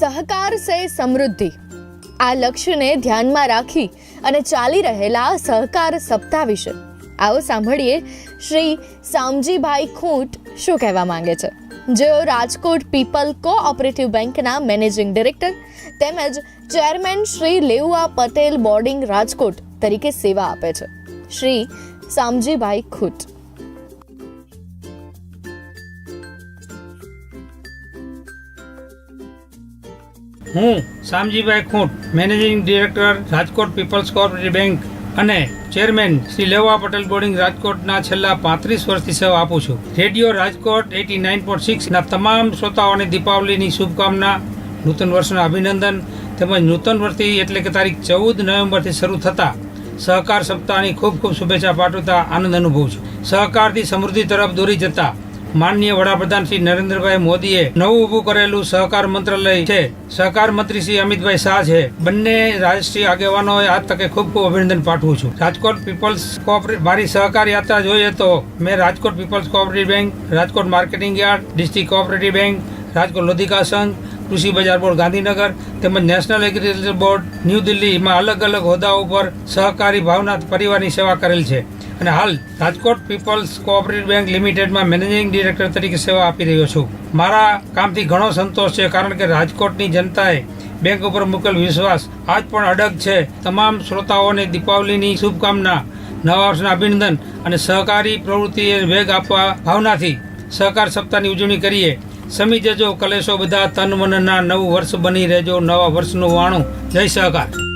સહકાર સે સમૃદ્ધિ આ લક્ષ્યને ધ્યાનમાં રાખી અને ચાલી રહેલા સહકાર સપ્તાહ વિશે આવો સાંભળીએ શ્રી સામજીભાઈ ખૂંટ શું કહેવા માંગે છે, જેઓ રાજકોટ પીપલ કોઓપરેટિવ બેંકના મેનેજિંગ ડિરેક્ટર તેમજ ચેરમેન શ્રી લેઉઆ પટેલ બોર્ડિંગ રાજકોટ તરીકે સેવા આપે છે. શ્રી સામજીભાઈ ખૂંટ. હું Samjibhai Khunt, managing director Rajkot people's cooperative bank અને ચેરમેન શ્રી લેઉઆ પટેલ બોર્ડિંગ રાજકોટના છેલ્લા 35 વર્ષથી સેવા આપું છું. રેડિયો રાજકોટ 89.6 ના તમામ શ્રોતાઓને દીપાવલીની શુભકામના, નૂતન વર્ષના અભિનંદન તેમજ નૂતન વર્ષથી એટલે કે તારીખ 14 નવેમ્બરથી શરૂ થતા સહકાર સપ્તાહની ખૂબ ખૂબ શુભેચ્છા પાઠવતા આનંદ અનુભવું છું. સહકારથી સમૃદ્ધિ તરફ દોરી જતા માનનીય વડાપ્રધાન શ્રી નરેન્દ્રભાઈ મોદીએ નવું ઊભું કરેલું સહકાર મંત્રાલય છે. સહકાર મંત્રી શ્રી અમિતભાઈ શાહ છે. બંને રાષ્ટ્રીય આગેવાનોએ આ તકે ખૂબ ખૂબ અભિનંદન પાઠવું છું. રાજકોટ પીપલ્સ કોઓપરેટિવ મારી સહકાર યાત્રા જોઈએ તો મેં Rajkot people's cooperative bank, Rajkot marketing yard, district cooperative bank, Rajkot Lodhika સંઘ, કૃષિ બજાર બોર્ડ ગાંધીનગર તેમજ નેશનલ એગ્રીકલ્ચર બોર્ડ ન્યૂ દિલ્હીમાં અલગ અલગ હોદ્દાઓ પર સહકારી ભાવના પરિવારની સેવા કરેલ છે અને હાલ રાજકોટ પીપલ્સ કોઓપરેટિવ બેંક લિમિટેડમાં મેનેજિંગ ડિરેક્ટર તરીકે સેવા આપી રહ્યો છું. મારા કામથી ઘણો સંતોષ છે, કારણ કે રાજકોટની જનતાએ બેંક ઉપર મૂકેલ વિશ્વાસ આજ પણ અડગ છે. તમામ શ્રોતાઓને દીપાવલીની શુભકામના, નવા વર્ષના અભિનંદન અને સહકારી પ્રવૃત્તિએ વેગ આપવા ભાવનાથી સહકાર સપ્તાહની ઉજવણી કરીએ. સમી જજો કલેશો બધા તન મનના, નવું વર્ષ બની રહેજો નવા વર્ષનું વાણું. જય સહકાર.